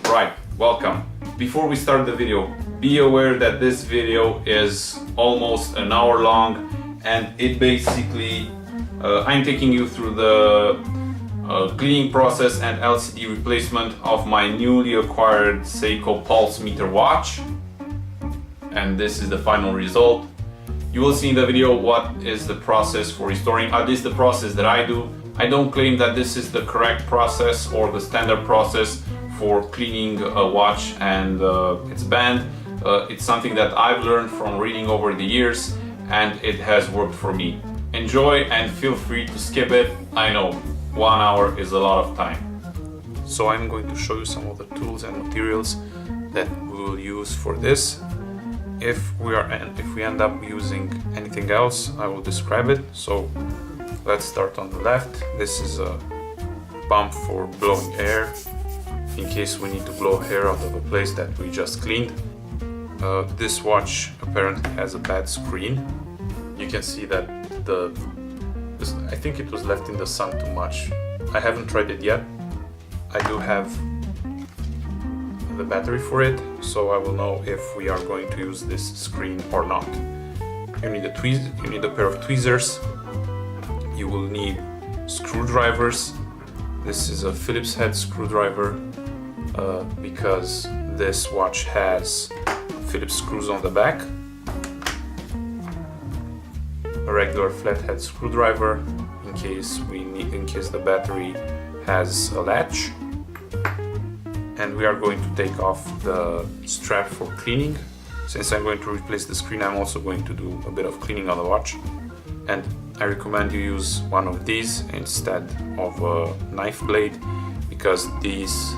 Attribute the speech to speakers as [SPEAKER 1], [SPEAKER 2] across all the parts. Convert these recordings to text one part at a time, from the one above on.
[SPEAKER 1] Right, welcome. Before we start the video, be aware that this video is almost an hour long, and it basically I'm taking you through the cleaning process and LCD replacement of my newly acquired Seiko pulse meter watch, and this is the final result. You will see in the video what is the process for restoring, at least the process that I do. I don't claim that this is the correct process or the standard process for cleaning a watch and its band. It's something that I've learned from reading over the years, and it has worked for me. Enjoy and feel free to skip it. I know 1 hour is a lot of time. So I'm going to show you some of the tools and materials that we will use for this. If we end up using anything else, I will describe it. So let's start on the left. This is a pump for blowing air in case we need to blow hair out of a place that we just cleaned. This watch apparently has a bad screen. You can see that I think it was left in the sun too much. I haven't tried it yet. I do have the battery for it, so I will know if we are going to use this screen or not. You need a pair of tweezers. You will need screwdrivers. This is a Phillips head screwdriver because this watch has Phillips screws on the back. A regular flathead screwdriver in case the battery has a latch. And we are going to take off the strap for cleaning. Since I'm going to replace the screen, I'm also going to do a bit of cleaning on the watch. And I recommend you use one of these instead of a knife blade, because this,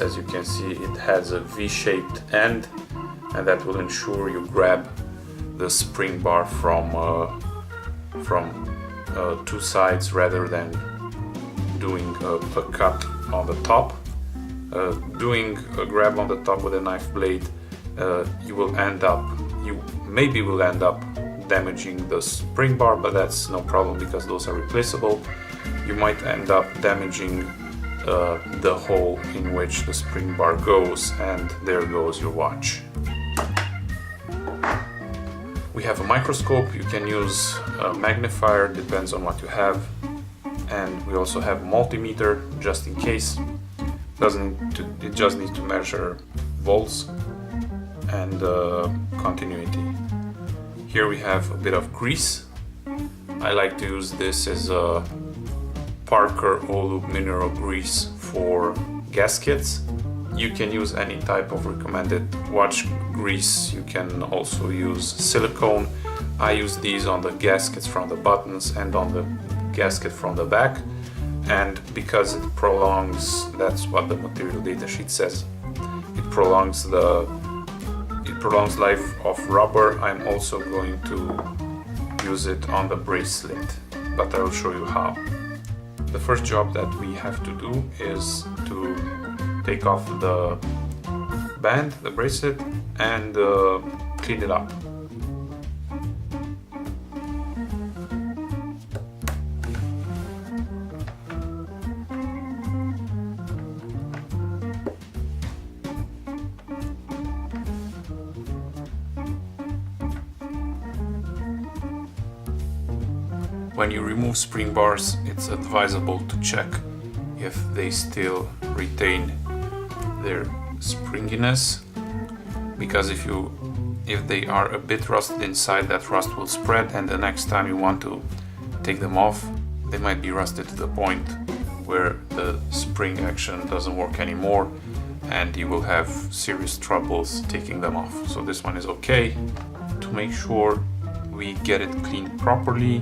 [SPEAKER 1] as you can see, it has a V-shaped end, and that will ensure you grab the spring bar from two sides rather than doing a cut on the top. Doing a grab on the top with a knife blade, you maybe will end up damaging the spring bar, but that's no problem because those are replaceable. You might end up damaging the hole in which the spring bar goes, and there goes your watch. We have a microscope. You can use a magnifier, depends on what you have, and we also have a multimeter just in case. It just needs to measure volts and continuity. Here we have a bit of grease. I like to use this as a Parker Olub mineral grease for gaskets. You can use any type of recommended watch grease. You can also use silicone. I use these on the gaskets from the buttons and on the gasket from the back. And because it prolongs, that's what the material data sheet says, it prolongs life of rubber. I'm also going to use it on the bracelet, but I will show you how. The first job that we have to do is to take off the band, the bracelet, and clean it up. When you remove spring bars, it's advisable to check if they still retain their springiness, because if they are a bit rusted inside, that rust will spread, and the next time you want to take them off, they might be rusted to the point where the spring action doesn't work anymore, and you will have serious troubles taking them off. So this one is okay. To make sure we get it cleaned properly,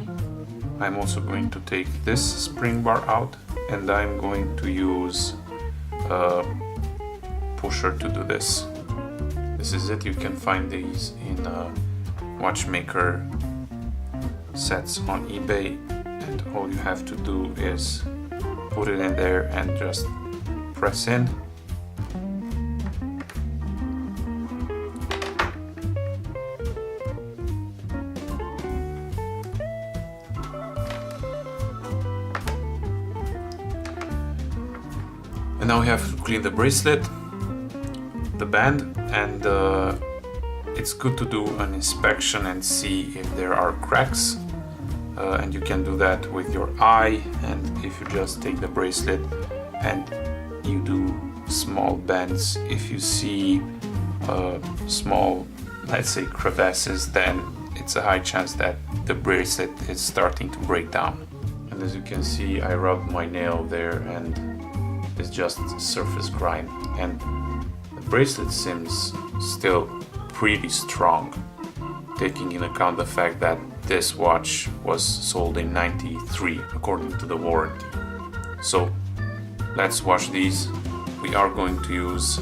[SPEAKER 1] I'm also going to take this spring bar out, and I'm going to use a pusher to do this. This is it. You can find these in watchmaker sets on eBay, and all you have to do is put it in there and just press in. And now we have to clean the bracelet, the band, and it's good to do an inspection and see if there are cracks. And you can do that with your eye, and if you just take the bracelet and you do small bends, if you see small, let's say, crevasses, then it's a high chance that the bracelet is starting to break down. And as you can see, I rubbed my nail there and it's just surface grime, and the bracelet seems still pretty strong, taking into account the fact that this watch was sold in '93 according to the warranty. So let's wash these. We are going to use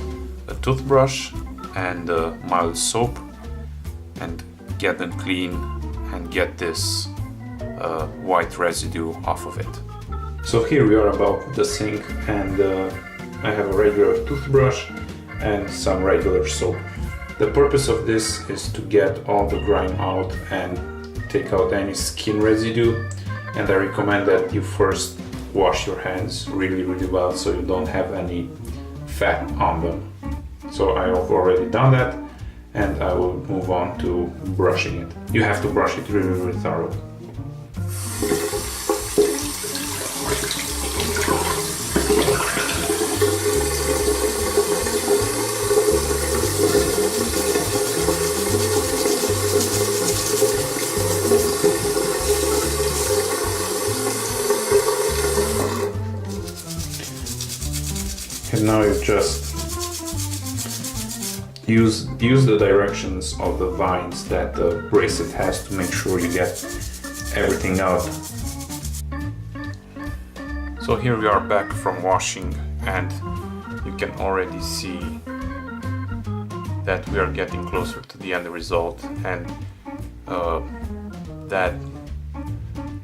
[SPEAKER 1] a toothbrush and mild soap and get them clean and get this white residue off of it. So here we are about the sink, and I have a regular toothbrush and some regular soap. The purpose of this is to get all the grime out and take out any skin residue, and I recommend that you first wash your hands really well so you don't have any fat on them. So I have already done that, and I will move on to brushing it. You have to brush it really thorough. And now you just use the directions of the vines that the bracelet has to make sure you get everything out. So here we are back from washing, and you can already see that we are getting closer to the end result, and that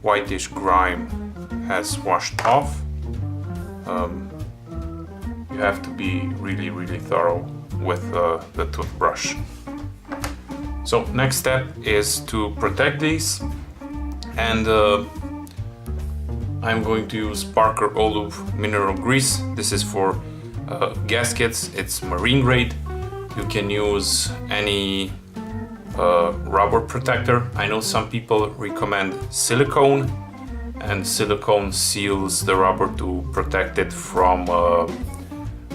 [SPEAKER 1] whitish grime has washed off. You have to be really thorough with the toothbrush. So next step is to protect these, and I'm going to use Parker Olive mineral grease. This is for gaskets. It's marine grade. You can use any rubber protector. I know some people recommend silicone, and silicone seals the rubber to protect it from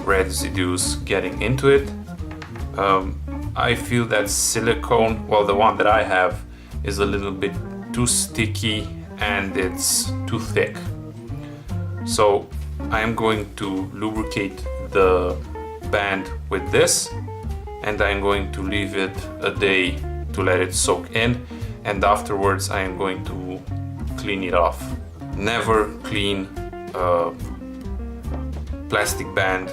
[SPEAKER 1] residues getting into it. I feel that silicone, well, the one that I have, is a little bit too sticky and it's too thick. So I am going to lubricate the band with this, and I'm going to leave it a day to let it soak in, and afterwards I am going to clean it off. Never clean a plastic band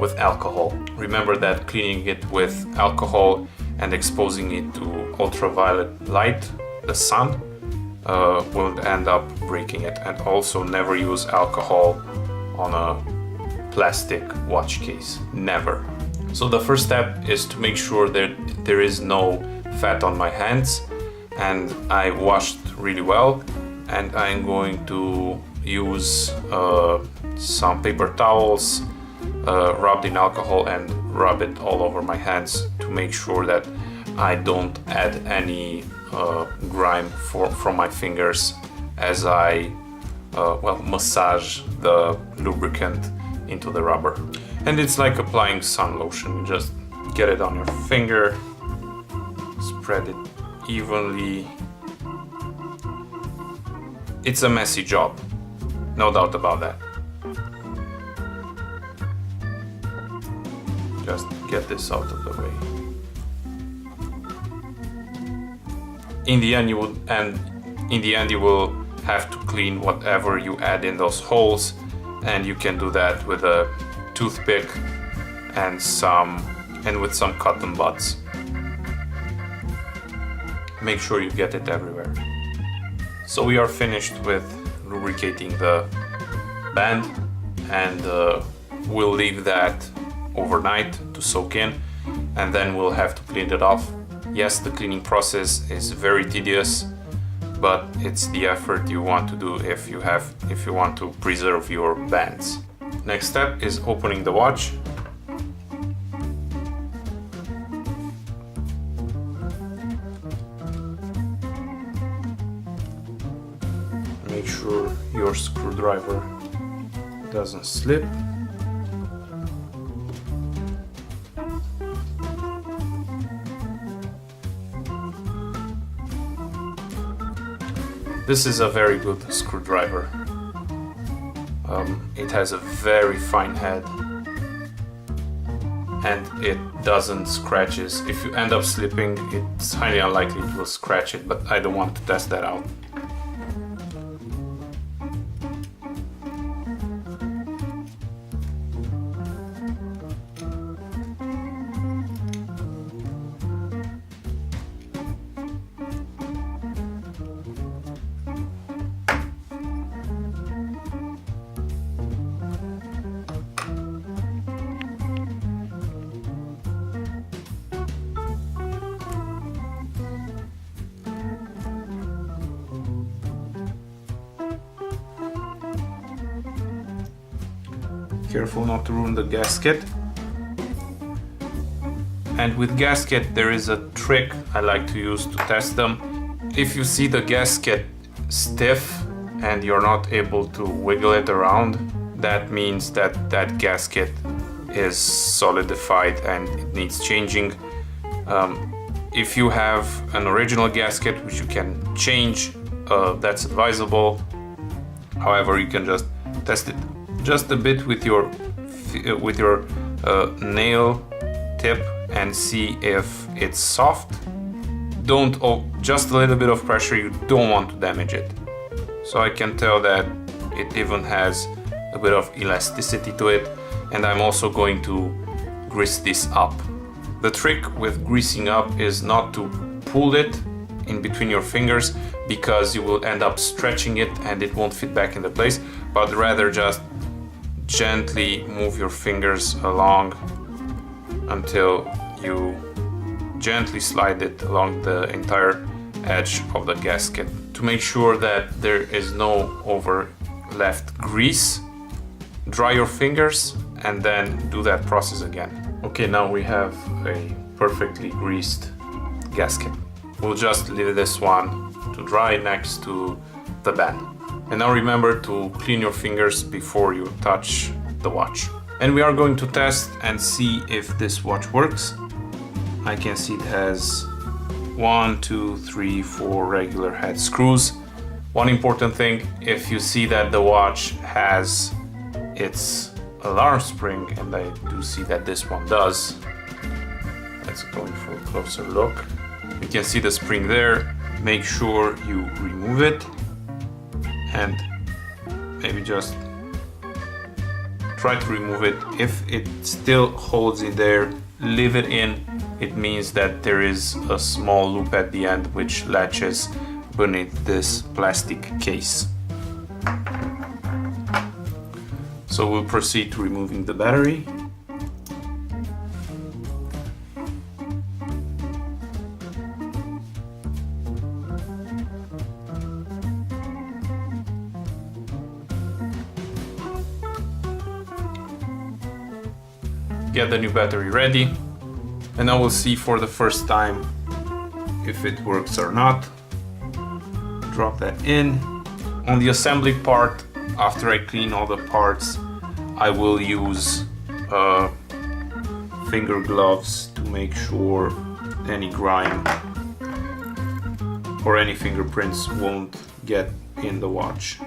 [SPEAKER 1] with alcohol. Remember that cleaning it with alcohol and exposing it to ultraviolet light, the sun, will end up breaking it. And also never use alcohol on a plastic watch case. Never. So the first step is to make sure that there is no fat on my hands, and I washed really well, and I'm going to use some paper towels rubbed in alcohol and rub it all over my hands to make sure that I don't add any grime from my fingers as I massage the lubricant into the rubber. And it's like applying sun lotion. You just get it on your finger, spread it evenly. It's a messy job, no doubt about that. Just get this out of the way. In the end, you will have to clean whatever you add in those holes, and you can do that with a toothpick and with some cotton buds. Make sure you get it everywhere. So we are finished with lubricating the band, and we'll leave that overnight to soak in, and then we'll have to clean it off. Yes, the cleaning process is very tedious, but it's the effort you want to do if you want to preserve your bands. Next step is opening the watch. Make sure your screwdriver doesn't slip. This is a very good screwdriver. It has a very fine head and it doesn't scratches. If you end up slipping, it's highly unlikely it will scratch it, but I don't want to test that out. Careful not to ruin the gasket. And with gasket there is a trick I like to use to test them. If you see the gasket stiff and you're not able to wiggle it around, that means that that gasket is solidified and it needs changing. If you have an original gasket which you can change, that's advisable. However, you can just test it just a bit with your nail tip and see if it's soft. Just a little bit of pressure, you don't want to damage it. So I can tell that it even has a bit of elasticity to it, and I'm also going to grease this up. The trick with greasing up is not to pull it in between your fingers, because you will end up stretching it and it won't fit back into place, but rather just gently move your fingers along until you gently slide it along the entire edge of the gasket to make sure that there is no over left grease. Dry your fingers and then do that process again. Okay, now we have a perfectly greased gasket. We'll just leave this one to dry next to the band. And now remember to clean your fingers before you touch the watch. And we are going to test and see if this watch works. I can see it has 1, 2, 3, 4 regular head screws. One important thing, if you see that the watch has its alarm spring, and I do see that this one does. Let's go in for a closer look. You can see the spring there. Make sure you remove it and maybe just try to remove it. If it still holds in there, leave it in. It means that there is a small loop at the end which latches beneath this plastic case. So we'll proceed to removing the battery. Get the new battery ready, and now we'll see for the first time if it works or not. Drop that in. On the assembly part, after I clean all the parts, I will use finger gloves to make sure any grime or any fingerprints won't get in the watch.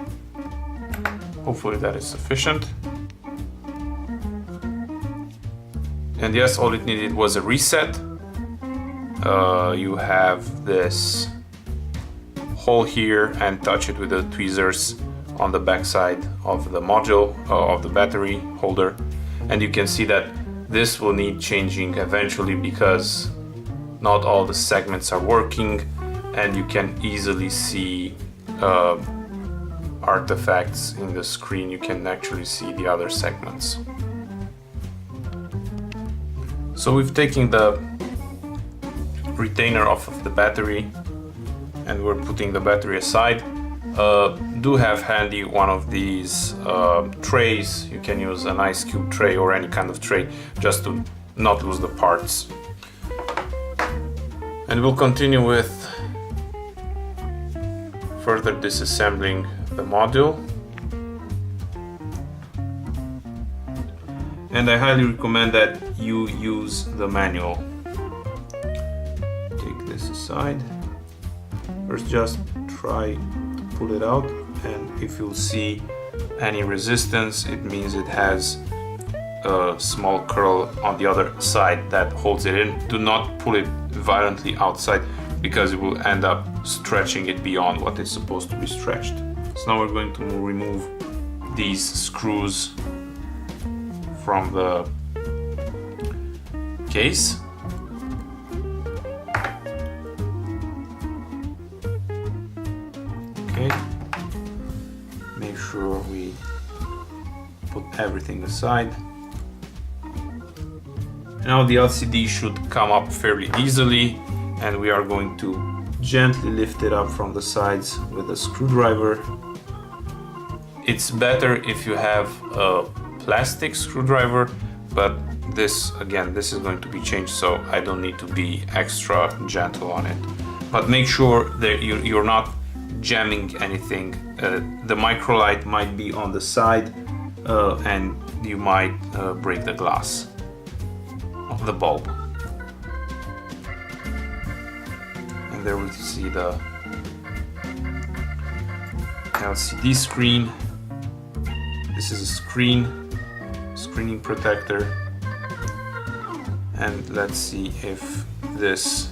[SPEAKER 1] Hopefully that is sufficient. And yes, all it needed was a reset. You have this hole here, and touch it with the tweezers on the back side of the module of the battery holder, and you can see that this will need changing eventually because not all the segments are working, and you can easily see artifacts in the screen. You can actually see the other segments. So we've taken the retainer off of the battery and we're putting the battery aside. do have handy one of these trays. You can use an ice cube tray or any kind of tray just to not lose the parts. And we'll continue with further disassembling the module. And I highly recommend that you use the manual. Take this aside. First just try to pull it out, and if you'll see any resistance, it means it has a small curl on the other side that holds it in. Do not pull it violently outside because it will end up stretching it beyond what is supposed to be stretched. So now we're going to remove these screws from the case. Okay, make sure we put everything aside. Now the LCD should come up fairly easily, and we are going to gently lift it up from the sides with a screwdriver. It's better if you have a plastic screwdriver, but this is going to be changed, so I don't need to be extra gentle on it. But make sure that you're not jamming anything. The microlight might be on the side, and you might break the glass of the bulb. And there we see the LCD screen. This is a screening protector, and let's see if this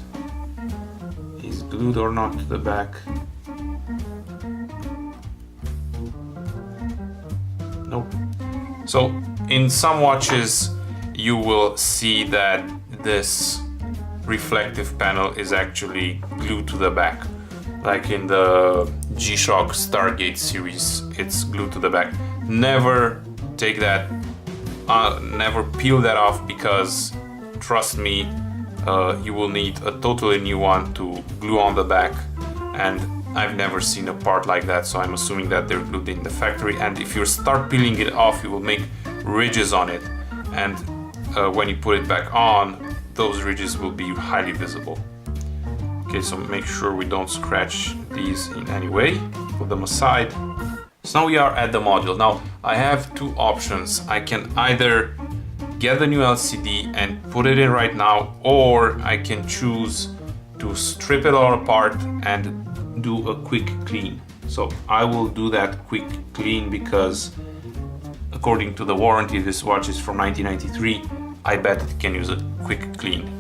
[SPEAKER 1] is glued or not to the back. Nope. So in some watches you will see that this reflective panel is actually glued to the back. Like in the G-Shock Stargate series, it's glued to the back. Never take that, never peel that off, because trust me, you will need a totally new one to glue on the back, and I've never seen a part like that, so I'm assuming that they're glued in the factory. And if you start peeling it off, you will make ridges on it, and when you put it back on, those ridges will be highly visible. Okay, so make sure we don't scratch these in any way. Put them aside. So now we are at the module. Now I have two options. I can either get the new LCD and put it in right now, or I can choose to strip it all apart and do a quick clean. So I will do that quick clean because according to the warranty, this watch is from 1993. I bet it can use a quick clean.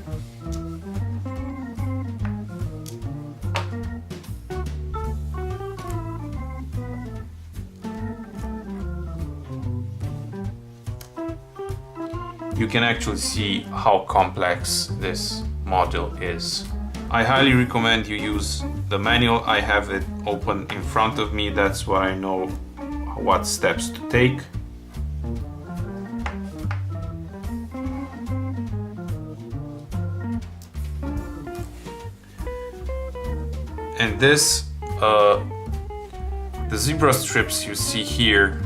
[SPEAKER 1] You can actually see how complex this module is. I highly recommend you use the manual. I have it open in front of me, that's why I know what steps to take. And this, the zebra strips you see here,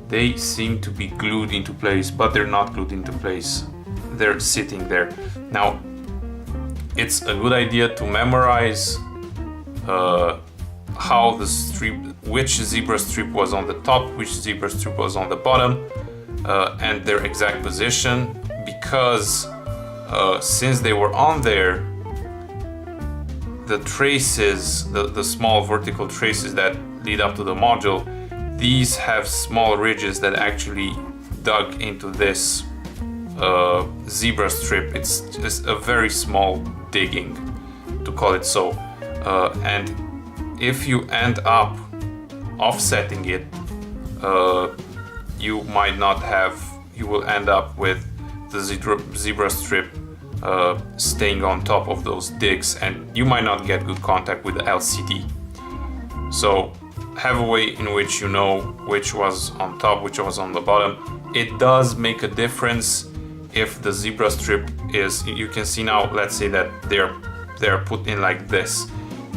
[SPEAKER 1] they seem to be glued into place, but they're not glued into place. They're sitting there. Now, it's a good idea to memorize how the strip, which zebra strip was on the top, which zebra strip was on the bottom, and their exact position, because since they were on there, the traces, the small vertical traces that lead up to the module, these have small ridges that actually dug into this zebra strip. It's just a very small digging, to call it so. And if you end up offsetting it, you might not have, you will end up with the zebra strip staying on top of those digs, and you might not get good contact with the LCD. So have a way in which you know which was on top, which was on the bottom. It does make a difference if the zebra strip is, you can see now, let's say that they're put in like this.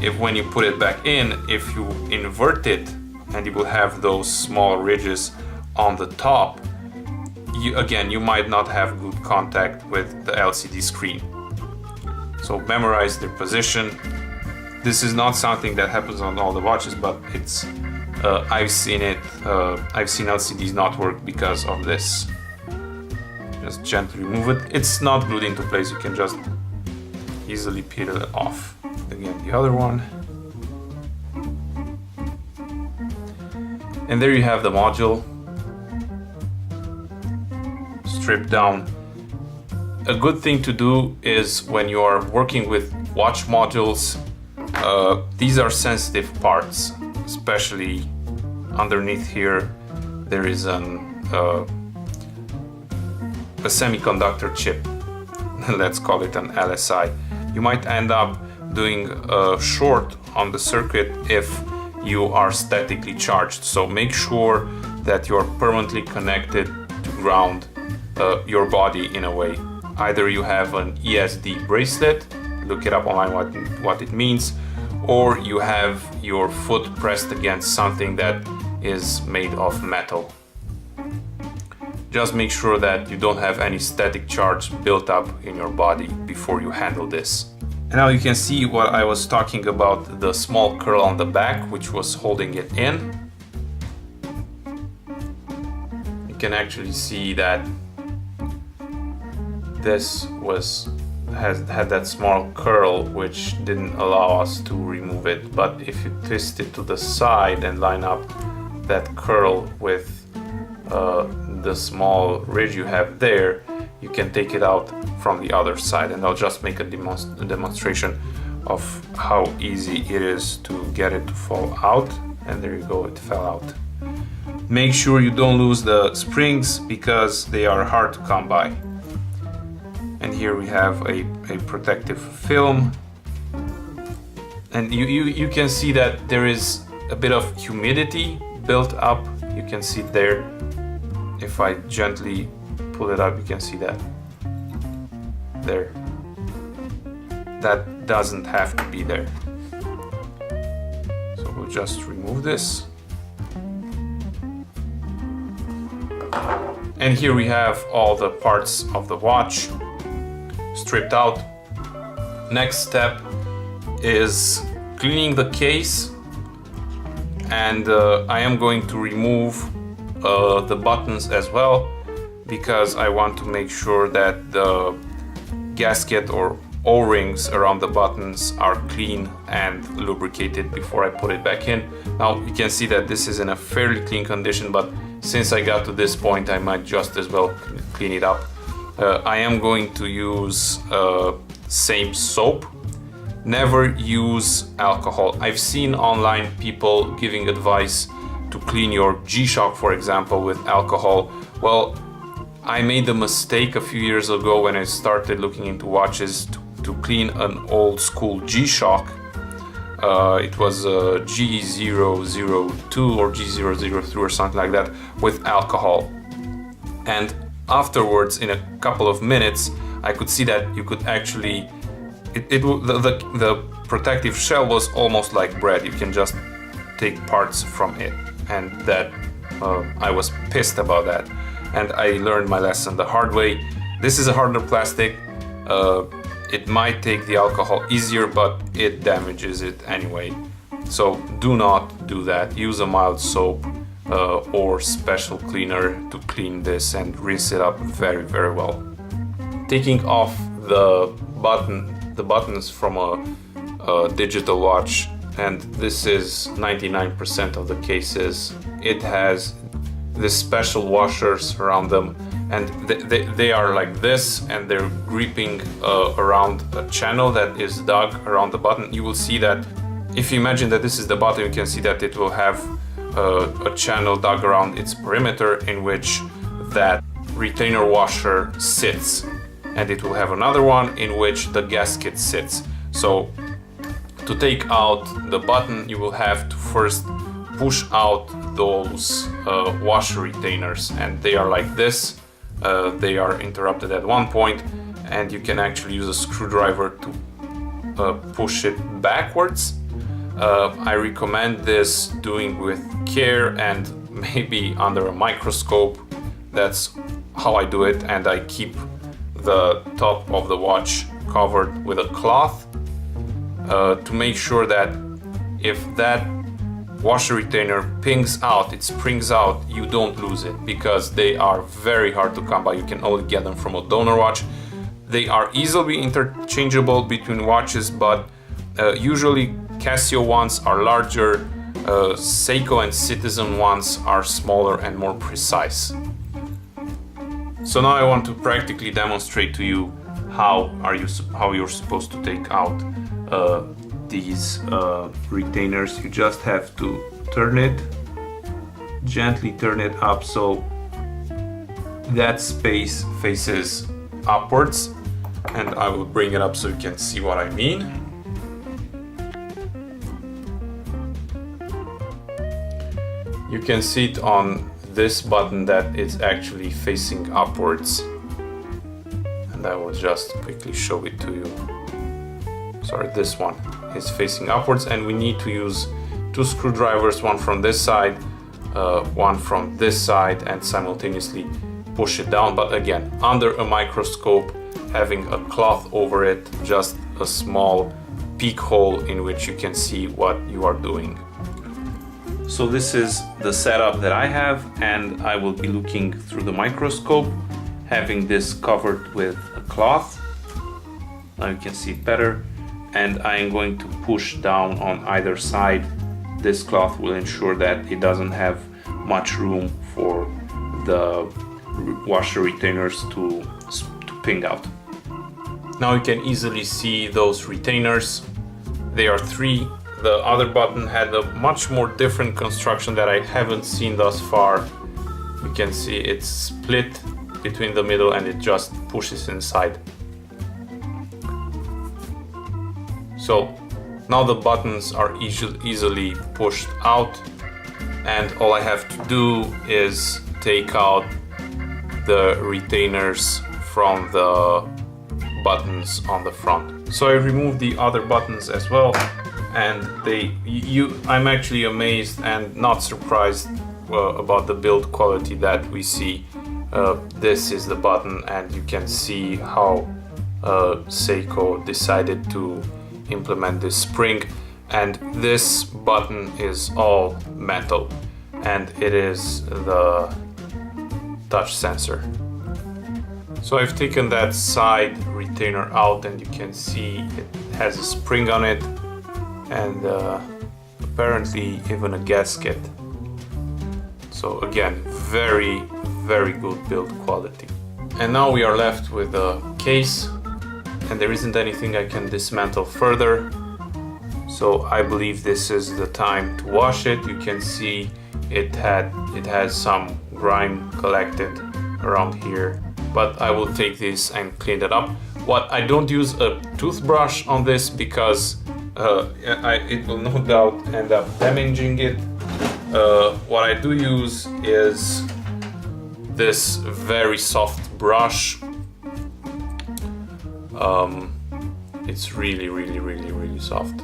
[SPEAKER 1] if when you put it back in, if you invert it, and you will have those small ridges on the top, you might not have good contact with the LCD screen. So memorize their position. This is not something that happens on all the watches, but it's I've seen it. I've seen LCDs not work because of this. Just gently remove it. It's not glued into place. You can just easily peel it off. Again, the other one. And there you have the module stripped down. A good thing to do is when you are working with watch modules, these are sensitive parts, especially underneath here there is a semiconductor chip. Let's call it an LSI. You might end up doing a short on the circuit if you are statically charged. So make sure that you're permanently connected to ground your body in a way. Either you have an ESD bracelet, look it up online what it means, or you have your foot pressed against something that is made of metal. Just make sure that you don't have any static charge built up in your body before you handle this. And now you can see what I was talking about, the small curl on the back which was holding it in. You can actually see that this had that small curl which didn't allow us to remove it, but if you twist it to the side and line up that curl with the small ridge you have there, you can take it out from the other side. And I'll just make a demonstration of how easy it is to get it to fall out. And there you go, it fell out. Make sure you don't lose the springs because they are hard to come by. And here we have a protective film. And you can see that there is a bit of humidity built up. You can see it there. If I gently pull it up, you can see that there. That doesn't have to be there. So we'll just remove this. And here we have all the parts of the watch stripped out. Next step is cleaning the case, and I am going to remove the buttons as well, because I want to make sure that the gasket or O-rings around the buttons are clean and lubricated before I put it back in. Now you can see that this is in a fairly clean condition, but since I got to this point I might just as well clean it up. I am going to use same soap. Never use alcohol. I've seen online people giving advice to clean your G-Shock, for example, with alcohol. Well, I made the mistake a few years ago when I started looking into watches to clean an old school G-Shock. It was a G002 or G003 or something like that with alcohol. And afterwards, in a couple of minutes, I could see that you could actually, the protective shell was almost like bread. You can just take parts from it. And that I was pissed about that, and I learned my lesson the hard way. This is a harder plastic. It might take the alcohol easier, but it damages it anyway. So do not do that. Use a mild soap or special cleaner to clean this and rinse it up very, very well. Taking off the buttons from a digital watch, and this is 99% of the cases, it has this special washers around them, and they are like this, and they're gripping around a channel that is dug around the button. You will see that if you imagine that this is the button, you can see that it will have a channel dug around its perimeter in which that retainer washer sits, and it will have another one in which the gasket sits. So to take out the button, you will have to first push out those washer retainers, and they are like this. They are interrupted at one point, and you can actually use a screwdriver to push it backwards, I recommend this doing with care and maybe under a microscope. That's how I do it, and I keep the top of the watch covered with a cloth to make sure that if that washer retainer pings out, it springs out, you don't lose it, because they are very hard to come by. You can only get them from a donor watch. They are easily interchangeable between watches, but usually Casio ones are larger, Seiko and Citizen ones are smaller and more precise. So now I want to practically demonstrate to you how you're supposed to take out these retainers. You just have to turn it, gently turn it up so that space faces upwards, and I will bring it up so you can see what I mean. You can see it on this button that it's actually facing upwards, and I will just quickly show it to you. Sorry, this one is facing upwards, and we need to use 2 screwdrivers, one from this side, one from this side, and simultaneously push it down. But again, under a microscope, having a cloth over it, just a small peek hole in which you can see what you are doing. So this is the setup that I have, and I will be looking through the microscope, having this covered with a cloth. Now you can see it better, and I am going to push down on either side. This cloth will ensure that it doesn't have much room for the washer retainers to ping out. Now you can easily see those retainers. They are 3. The other button had a much more different construction that I haven't seen thus far. You can see it's split between the middle and it just pushes inside. So now the buttons are easily pushed out, and all I have to do is take out the retainers from the buttons on the front. So I removed the other buttons as well, and I'm actually amazed and not surprised about the build quality that we see. This is the button, and you can see how Seiko decided to implement this spring, and this button is all metal, and it is the touch sensor. So I've taken that side retainer out, and you can see it has a spring on it, and apparently even a gasket. So again, very good build quality. And now we are left with a case, and there isn't anything I can dismantle further. So I believe this is the time to wash it. You can see it has some grime collected around here, but I will take this and clean it up. What I don't use a toothbrush on this because it will no doubt end up damaging it. What I do use is this very soft brush. It's really soft,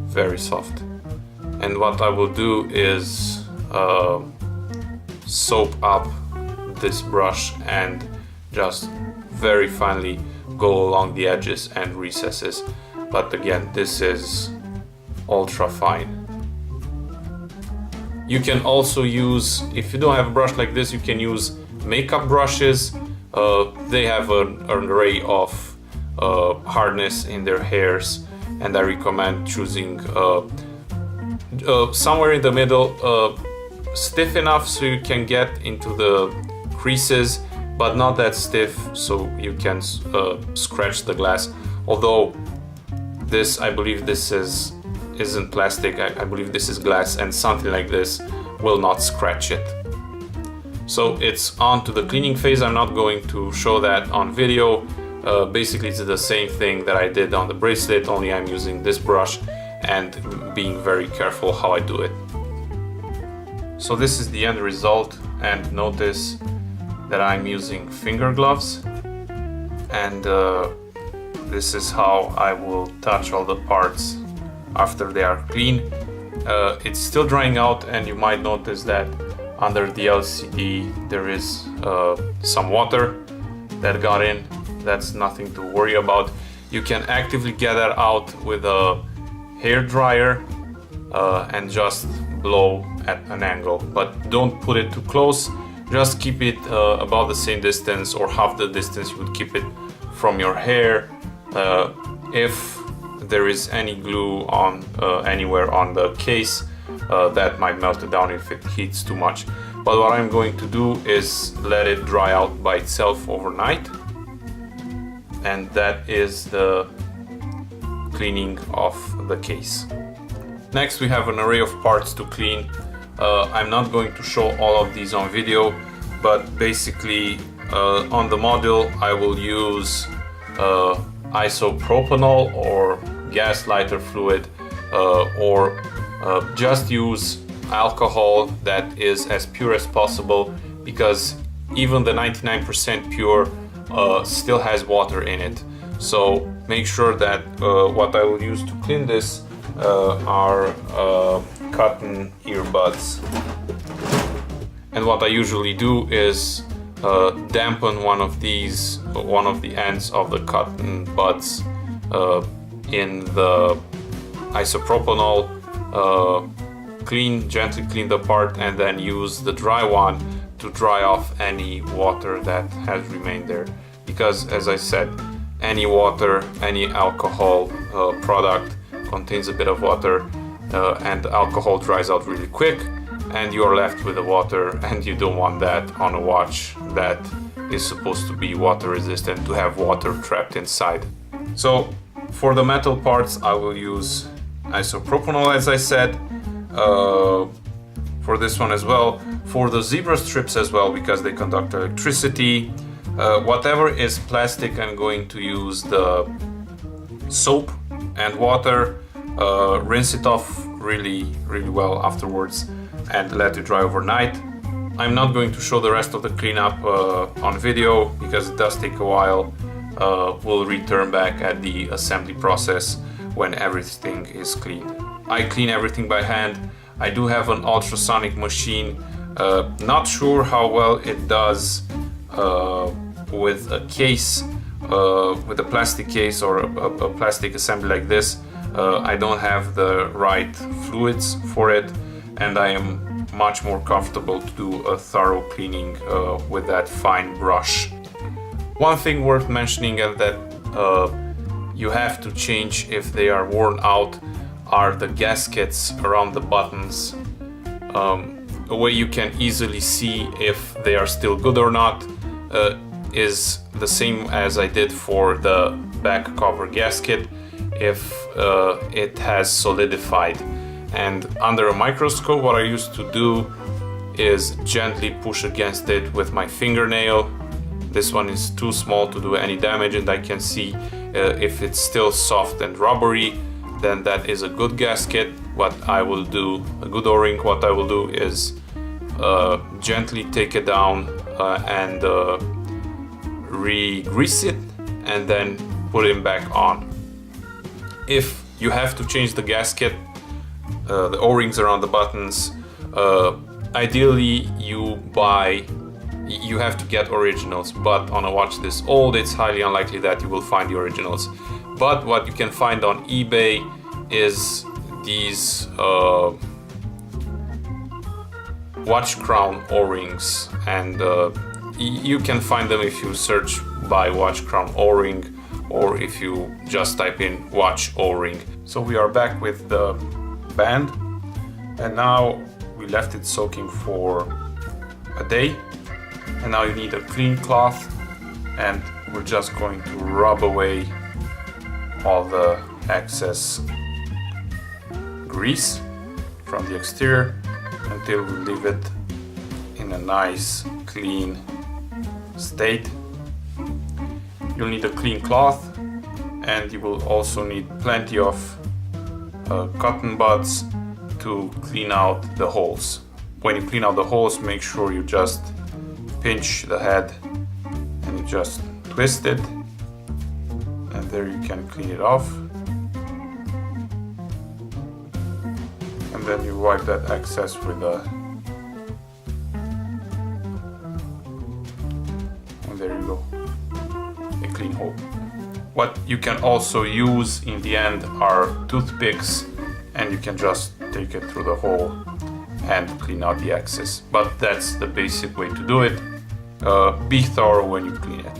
[SPEAKER 1] very soft. And what I will do is soap up this brush and just very finely go along the edges and recesses. But again, this is ultra fine. You can also use, if you don't have a brush like this, you can use makeup brushes. They have an array of hardness in their hairs, and I recommend choosing somewhere in the middle, stiff enough so you can get into the creases, but not that stiff so you can scratch the glass. Although this, I believe this isn't plastic, I believe this is glass, and something like this will not scratch it. So it's on to the cleaning phase. I'm not going to show that on video. Basically it's the same thing that I did on the bracelet, only I'm using this brush and being very careful how I do it. So this is the end result, and notice that I'm using finger gloves, and this is how I will touch all the parts after they are clean. It's still drying out, and you might notice that under the LCD there is some water that got in. That's nothing to worry about. You can actively get that out with a hair dryer and just blow at an angle, but don't put it too close. Just keep it about the same distance or half the distance you would keep it from your hair. If there is any glue on anywhere on the case, that might melt it down if it heats too much. But what I'm going to do is let it dry out by itself overnight, and that is the cleaning of the case. Next, we have an array of parts to clean. I'm not going to show all of these on video, but basically on the model I will use isopropanol or gas lighter fluid, or just use alcohol that is as pure as possible, because even the 99% pure still has water in it. So make sure that what I will use to clean this are cotton earbuds. And what I usually do is dampen one of the ends of the cotton buds in the isopropanol, gently clean the part, and then use the dry one to dry off any water that has remained there. Because, as I said, any water, any alcohol product contains a bit of water, and the alcohol dries out really quick, and you're left with the water, and you don't want that on a watch that is supposed to be water resistant, to have water trapped inside. So for the metal parts I will use isopropanol, as I said, for this one as well, for the zebra strips as well, because they conduct electricity. Whatever is plastic, I'm going to use the soap and water, rinse it off really well afterwards, and let it dry overnight. I'm not going to show the rest of the cleanup on video because it does take a while. We'll return back at the assembly process when everything is clean. I clean everything by hand. I do have an ultrasonic machine. Not sure how well it does with a case, with a plastic case or a plastic assembly like this. I don't have the right fluids for it, and I am much more comfortable to do a thorough cleaning with that fine brush. One thing worth mentioning is that you have to change if they are worn out are the gaskets around the buttons. A way you can easily see if they are still good or not is the same as I did for the back cover gasket, if it has solidified. And under a microscope, what I used to do is gently push against it with my fingernail. This one is too small to do any damage, and I can see if it's still soft and rubbery, then that is a good gasket. What I will do, a good O-ring, what I will do is gently take it down and re-grease it, and then put it back on. If you have to change the gasket, the O-rings around the buttons, ideally you have to get originals, but on a watch this old, it's highly unlikely that you will find the originals. But what you can find on eBay is these watch crown O-rings, and you can find them if you search by watch crown O-ring, or if you just type in watch O-ring. So we are back with the band, and now we left it soaking for a day, and now you need a clean cloth, and we're just going to rub away all the excess grease from the exterior until we leave it in a nice clean state. You'll need a clean cloth, and you will also need plenty of cotton buds to clean out the holes. When you clean out the holes, make sure you just pinch the head and you just twist it, and there you can clean it off. then you wipe that excess with a, and there you go, a clean hole. What you can also use in the end are toothpicks, and you can just take it through the hole and clean out the excess. But that's the basic way to do it. Be thorough when you clean it.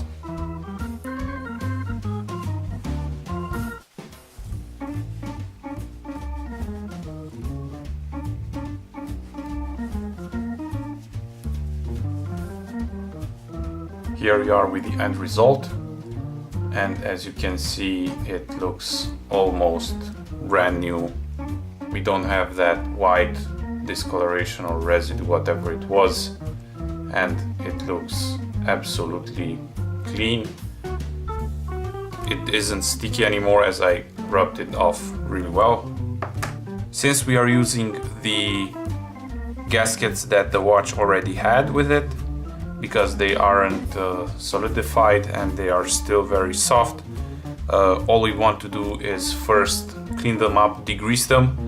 [SPEAKER 1] Here we are with the end result, and as you can see, it looks almost brand new. We don't have that white discoloration or residue, whatever it was, and it looks absolutely clean. It isn't sticky anymore as I rubbed it off really well. Since we are using the gaskets that the watch already had with it, because they aren't solidified and they are still very soft, all we want to do is first clean them up, degrease them.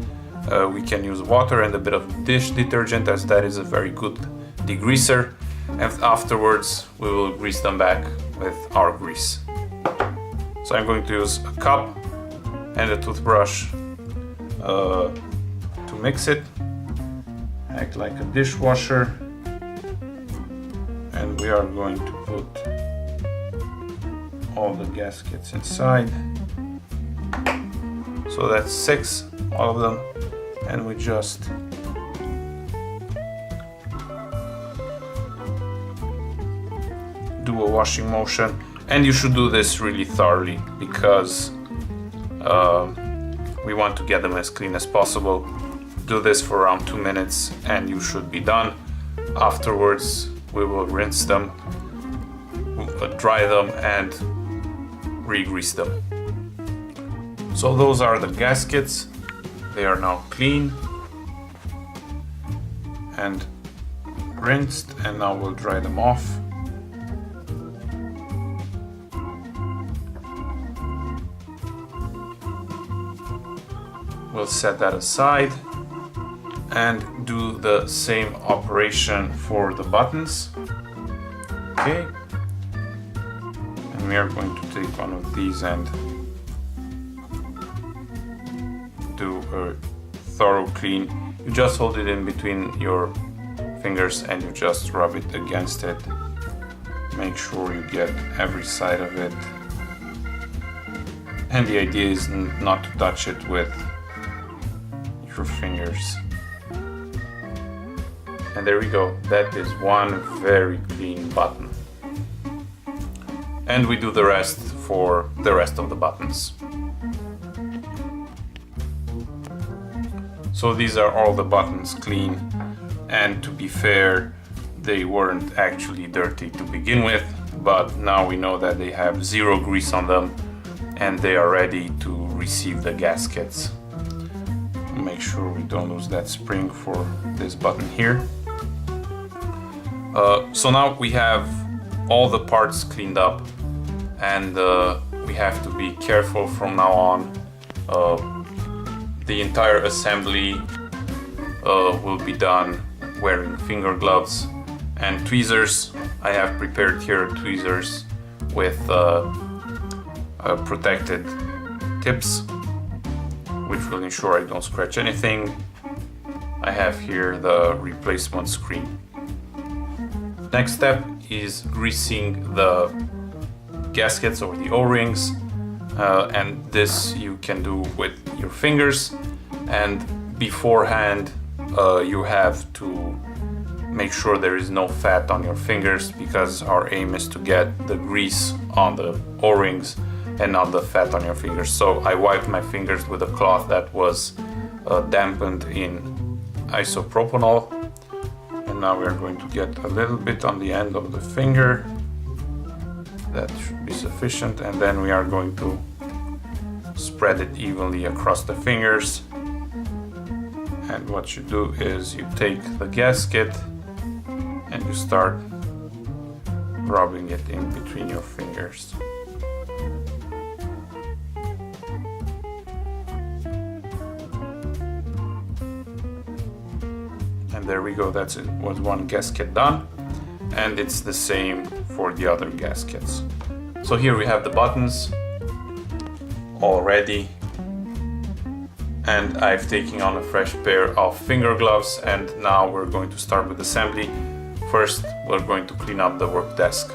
[SPEAKER 1] We can use water and a bit of dish detergent, as that is a very good degreaser, and afterwards we will grease them back with our grease. So I'm going to use a cup and a toothbrush to mix it, act like a dishwasher. And we are going to put all the gaskets inside. So that's 6, all of them, and we just do a washing motion. And you should do this really thoroughly, because we want to get them as clean as possible. Do this for around 2 minutes and you should be done. Afterwards we will rinse them, dry them, and re-grease them. So those are the gaskets. They are now clean and rinsed, and now we'll dry them off. We'll set that aside and do the same operation for the buttons. Okay, and we are going to take one of these and do a thorough clean. You just hold it in between your fingers and you just rub it against it. Make sure you get every side of it, and the idea is not to touch it with your fingers. And there we go, that is one very clean button. And we do the rest for the rest of the buttons. So these are all the buttons clean, and to be fair, they weren't actually dirty to begin with, but now we know that they have 0 grease on them and they are ready to receive the gaskets. Make sure we don't lose that spring for this button here. So now we have all the parts cleaned up, and we have to be careful from now on. The entire assembly will be done wearing finger gloves and tweezers. I have prepared here tweezers with protected tips, which will ensure I don't scratch anything. I have here the replacement screen. Next step is greasing the gaskets or the O-rings, and this you can do with your fingers, and beforehand you have to make sure there is no fat on your fingers, because our aim is to get the grease on the O-rings and not the fat on your fingers. So I wiped my fingers with a cloth that was dampened in isopropanol, and now we are going to get a little bit on the end of the finger. That should be sufficient, and then we are going to spread it evenly across the fingers. And what you do is you take the gasket and you start rubbing it in between your fingers. And there we go, that's it, was one gasket done. And it's the same for the other gaskets. So here we have the buttons all ready. And I've taken on a fresh pair of finger gloves, and now we're going to start with assembly. First, we're going to clean up the work desk.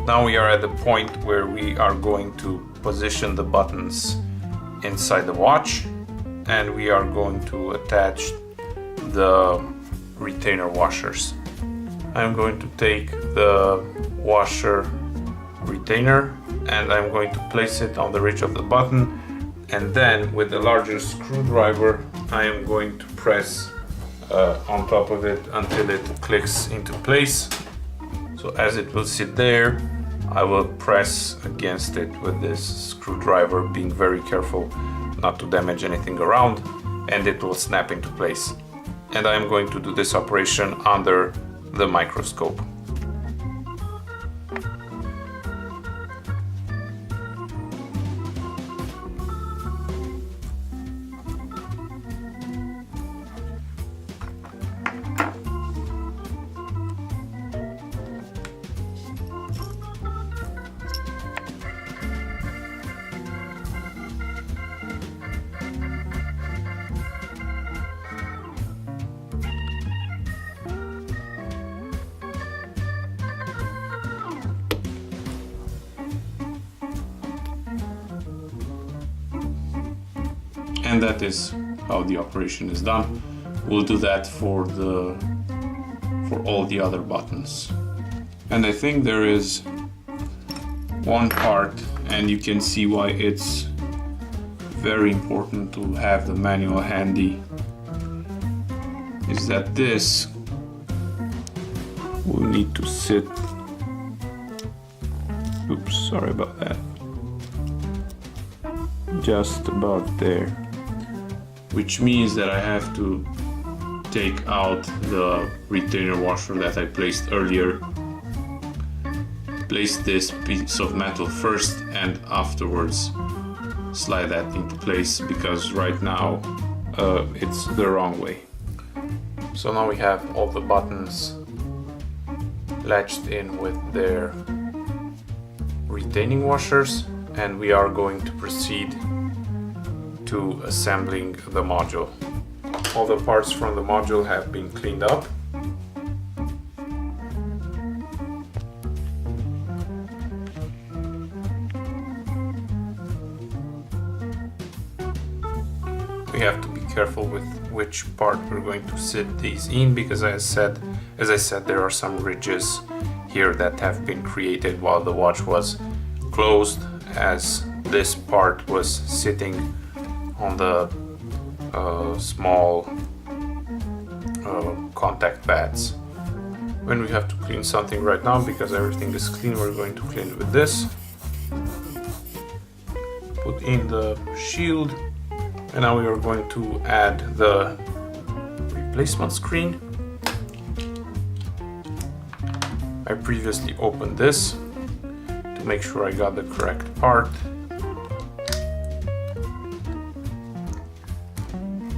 [SPEAKER 1] Now we are at the point where we are going to position the buttons inside the watch, and we are going to attach the retainer washers. I'm going to take the washer retainer and I'm going to place it on the ridge of the button, and then with the larger screwdriver I am going to press on top of it until it clicks into place. So as it will sit there, I will press against it with this screwdriver, being very careful not to damage anything around, and it will snap into place. And I am going to do this operation under the microscope. And that is how the operation is done. We'll do that for all the other buttons. And I think there is one part, and you can see why it's very important to have the manual handy, is that this will need to sit, oops, sorry about that, just about there, which means that I have to take out the retainer washer that I placed earlier, place this piece of metal first, and afterwards slide that into place, because right now it's the wrong way. So now we have all the buttons latched in with their retaining washers, and we are going to proceed to assembling the module. All the parts from the module have been cleaned up. We have to be careful with which part we're going to sit these in, because as I said, there are some ridges here that have been created while the watch was closed, as this part was sitting on the small contact pads. When we have to clean something right now, because everything is clean, we're going to clean it with this. Put in the shield, and now we are going to add the replacement screen. I previously opened this to make sure I got the correct part.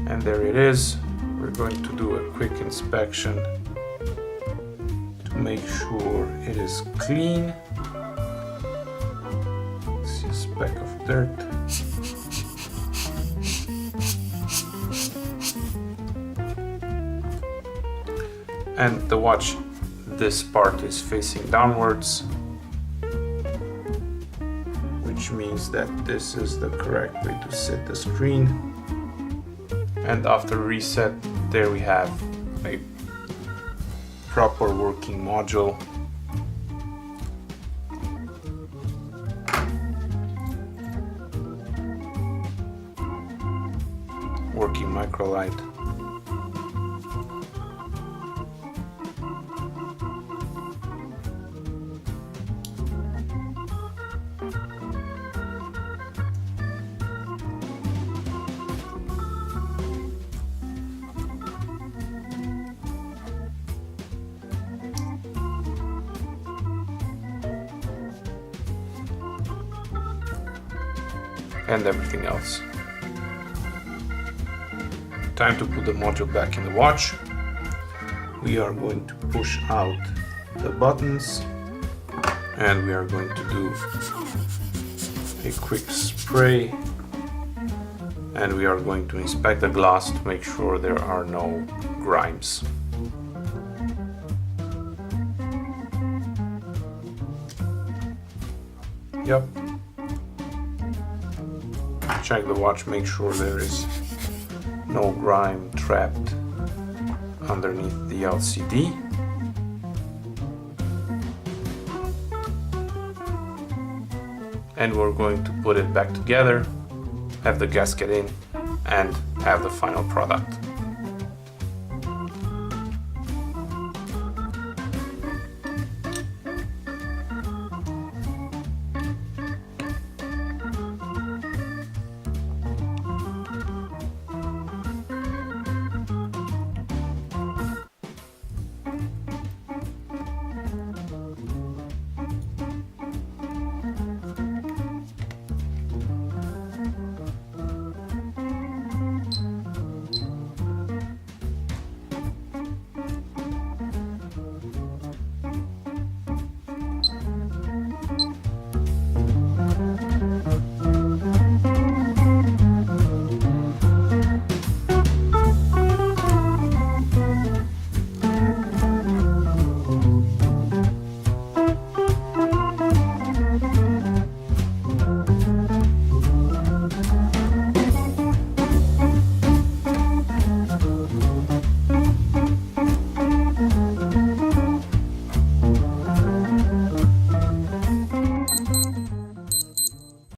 [SPEAKER 1] And there it is. We're going to do a quick inspection to make sure it is clean. See a speck of dirt. And the watch, this part is facing downwards, which means that this is the correct way to set the screen. And after reset, there we have a proper working module. Working microlight. And everything else. Time to put the module back in the watch.
[SPEAKER 2] we are going to push out the buttons, and we are going to do a quick spray, and we are going to inspect the glass to make sure there are no grimes. Yep. Check the watch, make sure there is no grime trapped underneath the LCD. And we're going to put it back together, have the gasket in, and have the final product.